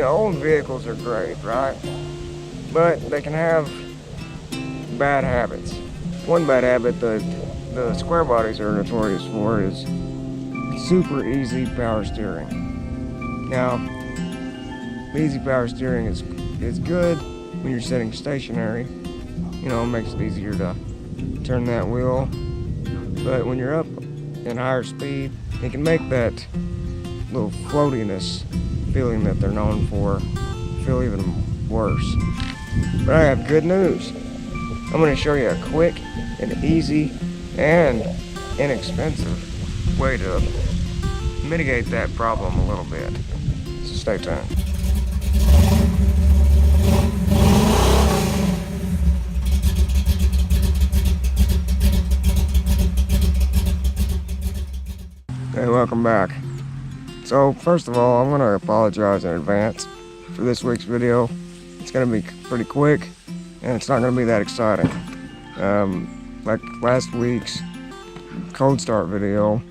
Old vehicles are great, right? But they can have bad habits. One bad habit that the square bodies are notorious for is super easy power steering. Now, easy power steering is good when you're sitting stationary. It makes it easier to turn that wheel. But when you're up in higher speed, it can make that little floatiness feeling that they're known for feel even worse. But I have good news. I'm going to show you a quick and easy and inexpensive way to mitigate that problem a little bit. So stay tuned. Hey, welcome back. So first of all, I'm going to apologize in advance for this week's video. It's going to be pretty quick and it's not going to be that exciting. Like last week's cold start video,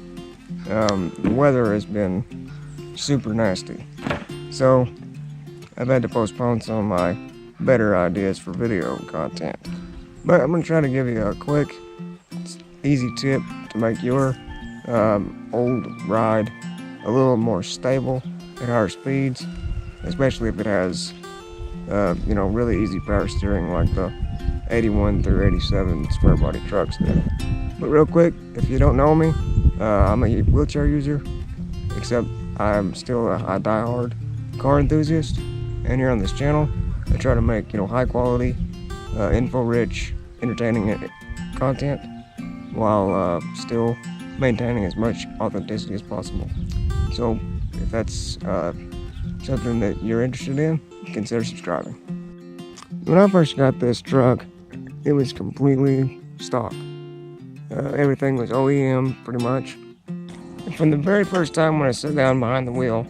the weather has been super nasty. So I've had to postpone some of my better ideas for video content. But I'm going to try to give you a quick, easy tip to make your old ride a little more stable at higher speeds, especially if it has really easy power steering like the 81 through 87 square body trucks do. But real quick, if you don't know me, I'm a wheelchair user, except I'm still a die-hard car enthusiast, and here on this channel I try to make high quality, info-rich, entertaining content while still maintaining as much authenticity as possible. So if that's something that you're interested in, consider subscribing. When I first got this truck, it was completely stock. Everything was OEM pretty much. And from the very first time when I sat down behind the wheel,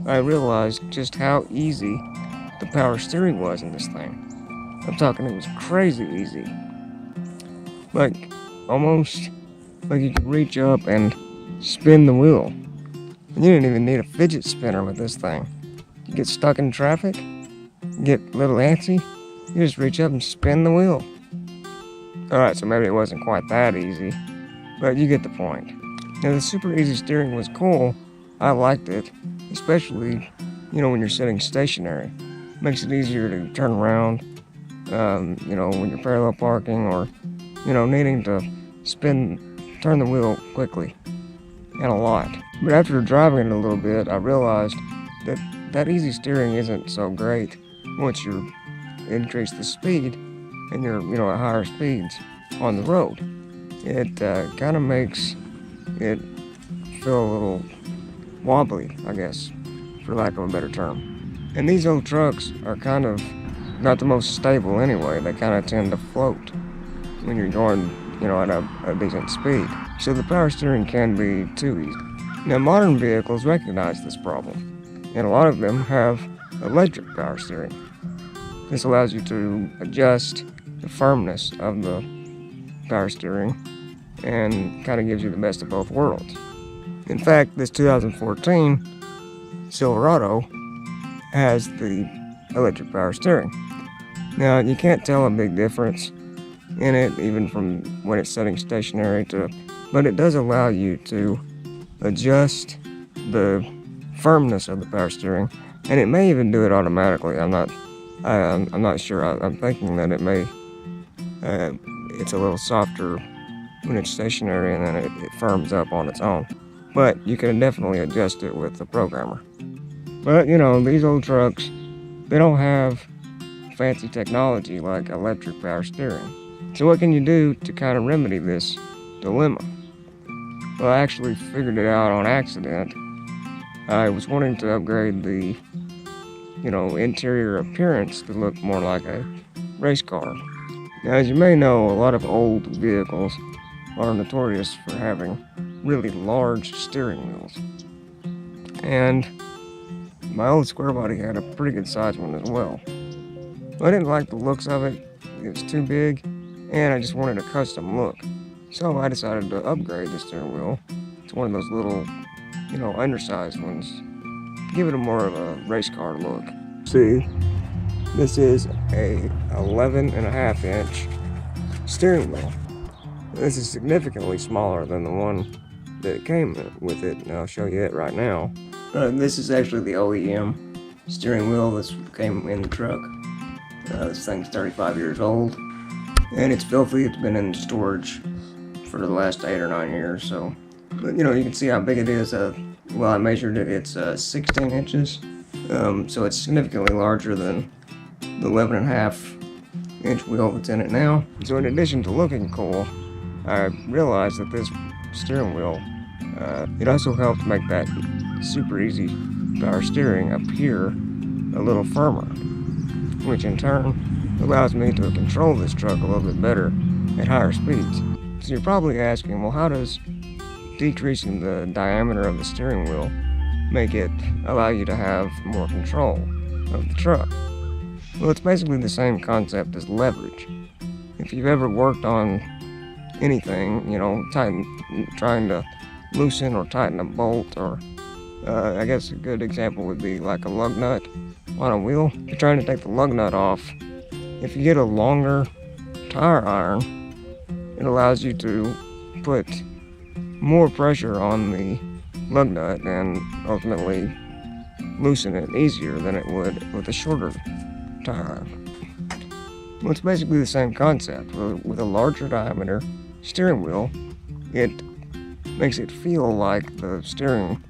I realized just how easy the power steering was in this thing. I'm talking, it was crazy easy. Like almost like you could reach up and spin the wheel. And you didn't even need a fidget spinner with this thing. You get stuck in traffic, get a little antsy, you just reach up and spin the wheel. Alright, so maybe it wasn't quite that easy, but you get the point. Now the super easy steering was cool. I liked it, especially, when you're sitting stationary. Makes it easier to turn around, when you're parallel parking or, needing to turn the wheel quickly, and a lot. But after driving it a little bit, I realized that easy steering isn't so great once you increase the speed and you're, at higher speeds on the road. It kind of makes it feel a little wobbly, I guess, for lack of a better term. And these old trucks are kind of not the most stable anyway. They kind of tend to float when you're going, at a decent speed. So the power steering can be too easy. Now modern vehicles recognize this problem, and a lot of them have electric power steering. This allows you to adjust the firmness of the power steering and kind of gives you the best of both worlds. In fact, this 2014 Silverado has the electric power steering. Now, you can't tell a big difference in it even from when it's setting stationary but it does allow you to adjust the firmness of the power steering, and it may even do it automatically. I'm not sure. I'm thinking that it may it's a little softer when it's stationary, and then it firms up on its own. But you can definitely adjust it with the programmer. But these old trucks, they don't have fancy technology like electric power steering. So what can you do to kind of remedy this dilemma? Well, I actually figured it out on accident. I was wanting to upgrade the interior appearance to look more like a race car. Now, as you may know, a lot of old vehicles are notorious for having really large steering wheels. And My old square body had a pretty good size one as well. I didn't like the looks of it. It was too big, and I just wanted a custom look. So I decided to upgrade the steering wheel to one of those little, undersized ones. Give it more of a race car look. See, this is a 11.5-inch steering wheel. This is significantly smaller than the one that came with it, and I'll show you it right now. This is actually the OEM steering wheel that came in the truck. This thing's 35 years old, and it's filthy. It's been in storage for the last 8 or 9 years, so, but you can see how big it is. Well, I measured it, it's 16 inches, so it's significantly larger than the 11.5-inch wheel that's in it now. So in addition to looking cool, I realized that this steering wheel, it also helped make that super easy power steering appear a little firmer, which in turn allows me to control this truck a little bit better at higher speeds. So you're probably asking, well, how does decreasing the diameter of the steering wheel make it allow you to have more control of the truck? Well, it's basically the same concept as leverage. If you've ever worked on anything, trying to loosen or tighten a bolt, or I guess a good example would be like a lug nut on a wheel. If you're trying to take the lug nut off, if you get a longer tire iron, it allows you to put more pressure on the lug nut and ultimately loosen it easier than it would with a shorter tire iron. Well, it's basically the same concept. With a larger diameter steering wheel, it makes it feel like the steering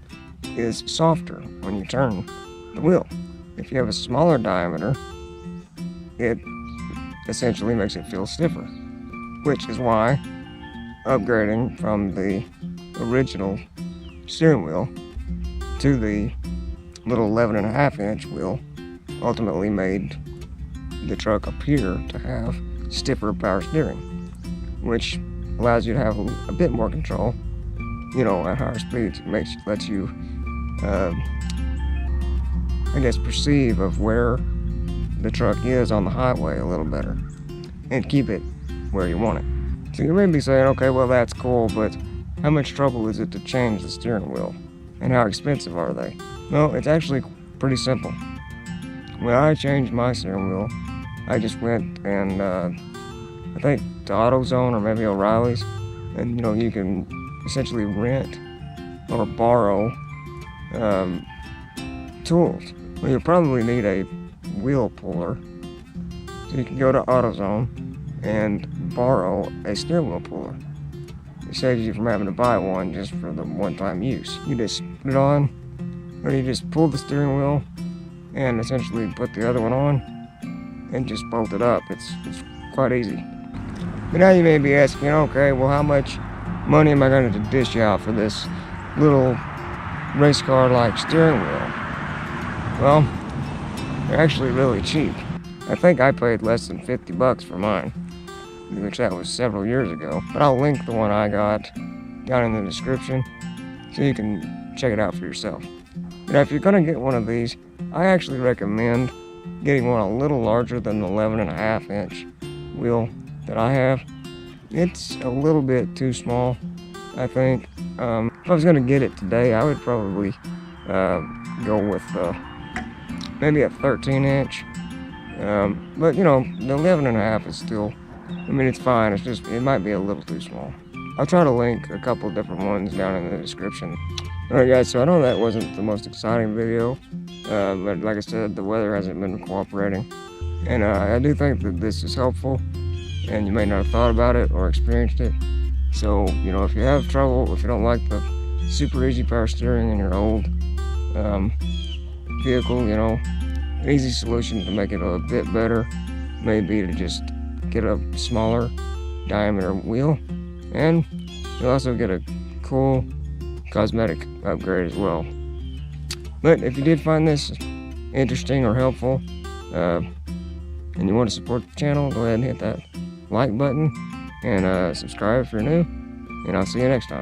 is softer when you turn the wheel. If you have a smaller diameter, it essentially makes it feel stiffer, which is why upgrading from the original steering wheel to the little 11.5-inch wheel ultimately made the truck appear to have stiffer power steering, which allows you to have a bit more control, at higher speeds. It lets you, perceive of where the truck is on the highway a little better and keep it where you want it. So you may be saying, okay, well, that's cool, but how much trouble is it to change the steering wheel, and how expensive are they? Well, it's actually pretty simple. When I changed my steering wheel, I just went and I think to AutoZone or maybe O'Reilly's, and you can essentially rent or borrow tools. Well, you'll probably need a wheel puller, so you can go to AutoZone and borrow a steering wheel puller. It saves you from having to buy one just for the one-time use. You just put it on, or you just pull the steering wheel and essentially put the other one on and just bolt it up. It's quite easy. But now you may be asking, okay, well, how much money am I going to dish out for this little race car-like steering wheel? Well, they're actually really cheap. I think I paid less than $50 for mine, which that was several years ago. But I'll link the one I got down in the description so you can check it out for yourself. But if you're going to get one of these, I actually recommend getting one a little larger than the 11.5-inch wheel that I have. It's a little bit too small, I think. If I was going to get it today, I would probably go with maybe a 13-inch. But the 11.5 is still, it's fine. It's just, it might be a little too small. I'll try to link a couple different ones down in the description. Alright guys, so I know that wasn't the most exciting video, but like I said, the weather hasn't been cooperating. And I do think that this is helpful, and you may not have thought about it or experienced it. So, if you have trouble, if you don't like the super easy power steering in your old vehicle, an easy solution to make it a bit better may be to just get a smaller diameter wheel, and you'll also get a cool cosmetic upgrade as well. But if you did find this interesting or helpful, and you want to support the channel, go ahead and hit that like button and subscribe if you're new, and I'll see you next time.